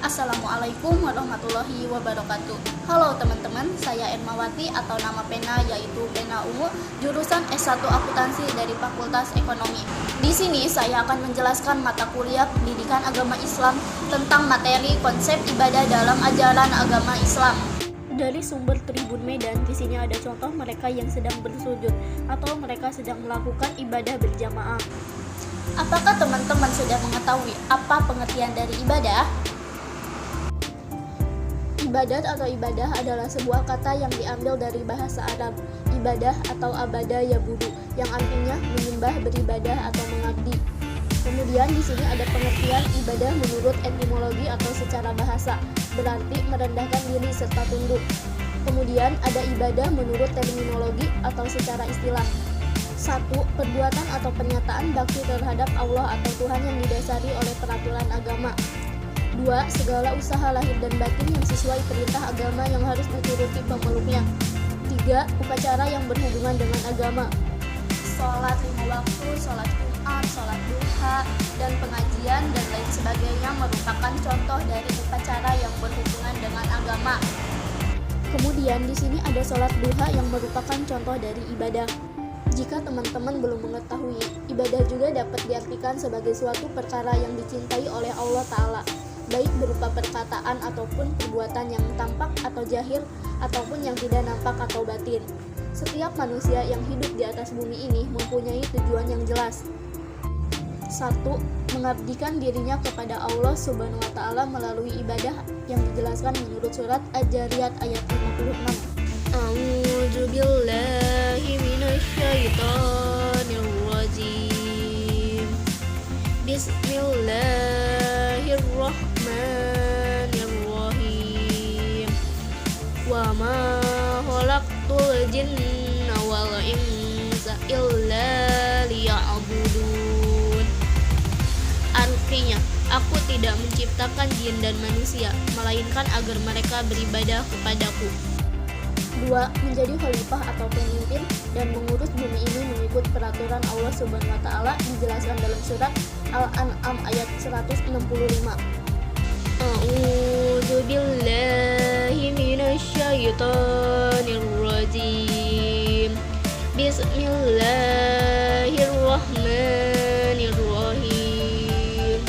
Assalamualaikum warahmatullahi wabarakatuh. Halo teman-teman, saya Ermawati atau nama pena yaitu pena ungu, jurusan S1 Akuntansi dari Fakultas Ekonomi. Di sini saya akan menjelaskan mata kuliah Pendidikan Agama Islam tentang materi konsep ibadah dalam ajaran agama Islam. Dari sumber Tribun Medan, di sini ada contoh mereka yang sedang bersujud atau mereka sedang melakukan ibadah berjamaah. Apakah teman-teman sudah mengetahui apa pengertian dari ibadah? Ibadat atau ibadah adalah sebuah kata yang diambil dari bahasa Arab, ibadah atau abada yabudu, yang artinya menyembah, beribadah atau mengabdi. Kemudian di sini ada pengertian ibadah menurut etimologi atau secara bahasa, berarti merendahkan diri serta tunduk. Kemudian ada ibadah menurut terminologi atau secara istilah. 1. Perbuatan atau pernyataan bakti terhadap Allah atau Tuhan yang didasari oleh peraturan agama. 2. Segala usaha lahir dan batin yang sesuai perintah agama yang harus dituruti pemeluknya. 3. Upacara yang berhubungan dengan agama. Sholat 5 waktu, sholat Jumat, sholat duha, dan pengajian dan lain sebagainya merupakan contoh dari upacara yang berhubungan dengan agama. Kemudian di sini ada sholat duha yang merupakan contoh dari ibadah. Jika teman-teman belum mengetahui, ibadah juga dapat diartikan sebagai suatu perkara yang dicintai oleh Allah Ta'ala, baik berupa perkataan ataupun perbuatan yang tampak atau zahir, ataupun yang tidak nampak atau batin. Setiap manusia yang hidup di atas bumi ini mempunyai tujuan yang jelas. 1. Mengabdikan dirinya kepada Allah Subhanahu wa Ta'ala melalui ibadah yang dijelaskan menurut surat Adz-Dzariyat ayat 56. A'udzubillahi minasyaitonir rajim. Bismillahirrahmanirrahim. Wa ma khalaqtul jinna wal insa illa liya'budun. Artinya, aku tidak menciptakan jin dan manusia, melainkan agar mereka beribadah kepadaku. 2. Menjadi khalifah atau pemimpin dan mengurus bumi ini mengikut peraturan Allah Subhanahu wa Ta'ala dijelaskan dalam surat Al-An'am ayat 165. A'udzubillahi minasyaitonir rajim. Bismillahirrahmanirrahim.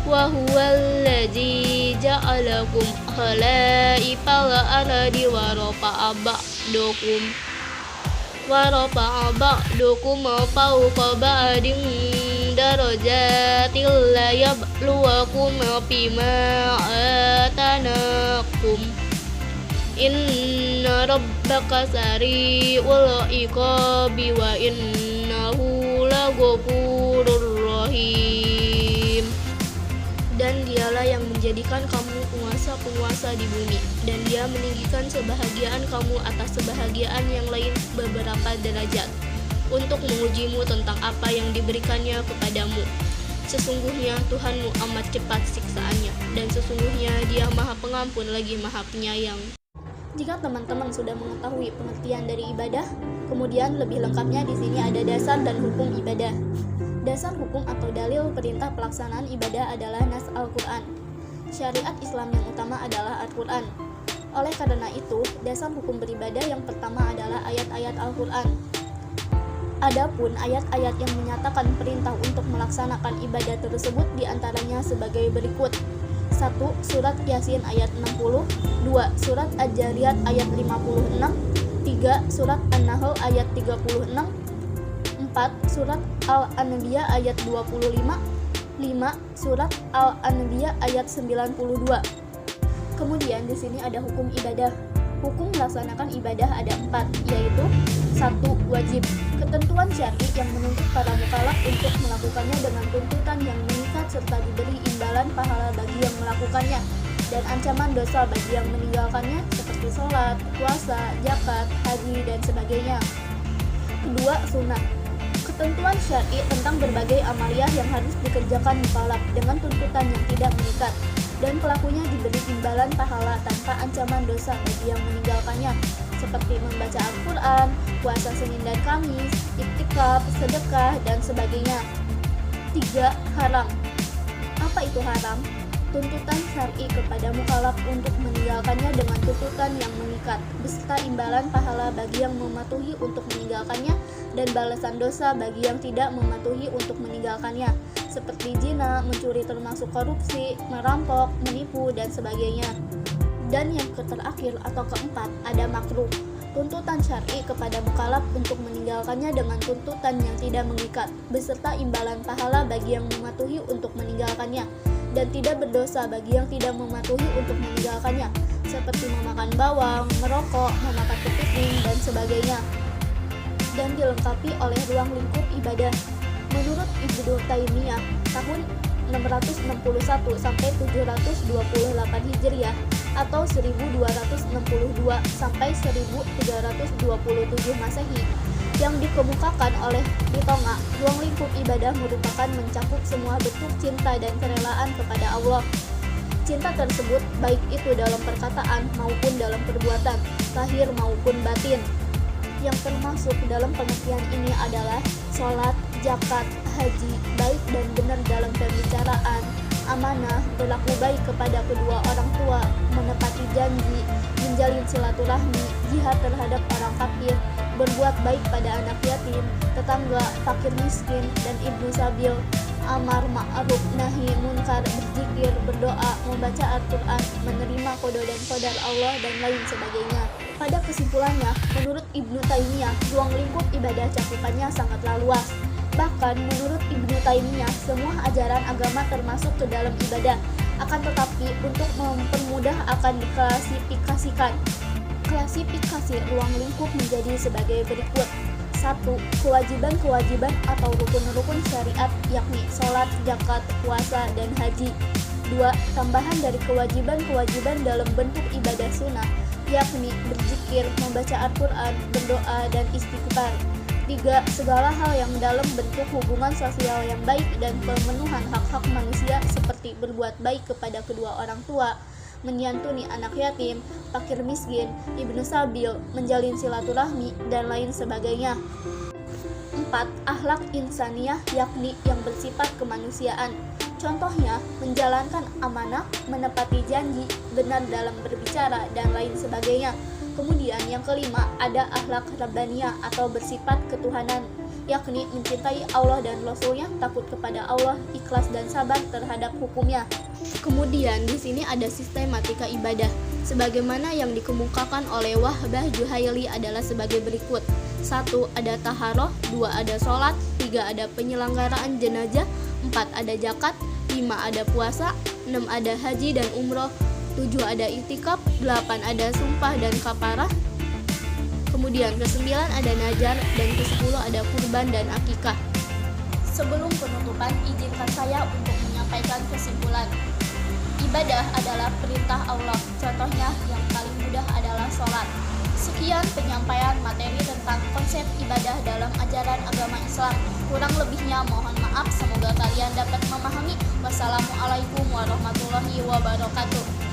Wa huwallazi ja'alakum khalaifal ardi wa rafa'a ba'dukum fawqa ba'din darajatil liyabluwakum fima atanakum. Inna rabbaka sari'ul iqabi wa innahu laghafurur rahim. Dan dialah yang menjadikan kamu penguasa-penguasa di bumi, dan dia meninggikan sebahagiaan kamu atas sebahagiaan yang lain beberapa derajat, untuk mengujimu tentang apa yang diberikannya kepadamu. Sesungguhnya Tuhanmu amat cepat siksaannya, dan sesungguhnya Dia Maha Pengampun lagi Maha Penyayang. Jika teman-teman sudah mengetahui pengertian dari ibadah, kemudian lebih lengkapnya di sini ada dasar dan hukum ibadah. Dasar hukum atau dalil perintah pelaksanaan ibadah adalah nas Al-Quran. Syariat Islam yang utama adalah Al-Quran. Oleh karena itu, dasar hukum beribadah yang pertama adalah ayat-ayat Al-Quran. Adapun ayat-ayat yang menyatakan perintah untuk melaksanakan ibadah tersebut diantaranya sebagai berikut. 1. Surat Yasin ayat 60. 2. Surat Adz-Dzariyat ayat 56. 3. Surat An-Nahl ayat 36. 4. Surat Al-Anbiya ayat 25. 5. Surat Al-Anbiya ayat 92. Kemudian di sini ada hukum ibadah. Hukum melaksanakan ibadah ada 4, yaitu 1. Wajib. Ketentuan syar'i yang menuntut para mukallaf untuk melakukannya dengan tuntutan yang mengikat serta diberi imbalan pahala bagi yang melakukannya dan ancaman dosa bagi yang meninggalkannya seperti sholat, puasa, zakat, haji, dan sebagainya. Kedua, sunnah. Ketentuan syar'i tentang berbagai amaliyah yang harus dikerjakan mukallaf dengan tuntutan yang tidak mengikat, dan pelakunya diberi imbalan pahala tanpa ancaman dosa bagi yang meninggalkannya, seperti membaca Al-Quran, puasa Senin dan Kamis, iktikaf, sedekah, dan sebagainya. 3. Haram. Apa itu haram? tuntutan syar'i kepada mukallaf untuk meninggalkannya dengan tuntutan yang mengikat, beserta imbalan pahala bagi yang mematuhi untuk meninggalkannya dan balasan dosa bagi yang tidak mematuhi untuk meninggalkannya, seperti zina, mencuri termasuk korupsi, merampok, menipu, dan sebagainya. Dan yang terakhir atau keempat ada makruh, tuntutan syar'i kepada mukallaf untuk meninggalkannya dengan tuntutan yang tidak mengikat, beserta imbalan pahala bagi yang mematuhi untuk meninggalkannya dan tidak berdosa bagi yang tidak mematuhi untuk meninggalkannya, seperti memakan bawang, merokok, memakan kepiting, dan sebagainya. Dan dilengkapi oleh ruang lingkup ibadah. Menurut Ibnu Taimiyah, tahun 661 sampai 728 Hijriah atau 1262 sampai 1327 Masehi, yang dikemukakan oleh Ritonga, ruang lingkup ibadah merupakan mencakup semua bentuk cinta dan kerelaan kepada Allah. Cinta tersebut baik itu dalam perkataan maupun dalam perbuatan, lahir maupun batin. Yang termasuk dalam pengertian ini adalah sholat, zakat, haji, baik dan benar dalam pembicaraan, amanah, berlaku baik kepada kedua orang tua, menepati janji, menjalin silaturahmi, jihad terhadap orang kafir, berbuat baik pada anak yatim, tetangga, fakir miskin, dan ibnu sabil, amar ma'ruf nahi munkar, berzikir, berdoa, membaca Al-Quran, menerima qada dan qadar Allah, dan lain sebagainya. Pada kesimpulannya, menurut Ibnu Taimiyah, ruang lingkup ibadah cakupannya sangatlah luas. Bahkan menurut Ibnu Taimiyah, semua ajaran agama termasuk ke dalam ibadah. Akan tetapi untuk mempermudah akan diklasifikasikan. Klasifikasi ruang lingkup menjadi sebagai berikut. 1. Kewajiban-kewajiban atau rukun-rukun syariat, yakni sholat, zakat, puasa, dan haji. 2. Tambahan dari kewajiban-kewajiban dalam bentuk ibadah sunnah, yakni berzikir, membaca Al-Quran, berdoa, dan istighfar. 3. Segala hal yang dalam bentuk hubungan sosial yang baik dan pemenuhan hak-hak manusia seperti berbuat baik kepada kedua orang tua, menyantuni anak yatim, fakir miskin, ibnu sabil, menjalin silaturahmi, dan lain sebagainya. 4. Akhlak insaniyah, yakni yang bersifat kemanusiaan. Contohnya, menjalankan amanah, menepati janji, benar dalam berbicara, dan lain sebagainya. Kemudian yang kelima, ada akhlak rabbaniyah atau bersifat ketuhanan, yakni mencintai Allah dan Rasul-Nya, takut kepada Allah, ikhlas dan sabar terhadap hukumnya. Kemudian di sini ada sistematika ibadah, sebagaimana yang dikemukakan oleh Wahbah Juhaili adalah sebagai berikut. 1. Ada taharoh, 2. Ada sholat, 3. Ada penyelenggaraan jenazah, 4. Ada zakat, 5. Ada puasa, 6. Ada haji dan umroh, 7. Ada iktikaf, 8. Ada sumpah dan kafarah. Kemudian ke-9 ada nazar, dan ke-10 ada kurban dan akikah. Sebelum penutupan, izinkan saya untuk menyampaikan kesimpulan. Ibadah adalah perintah Allah. Contohnya yang paling mudah adalah sholat. Sekian penyampaian materi tentang konsep ibadah dalam ajaran agama Islam. Kurang lebihnya mohon maaf, semoga kalian dapat memahami. Wassalamualaikum warahmatullahi wabarakatuh.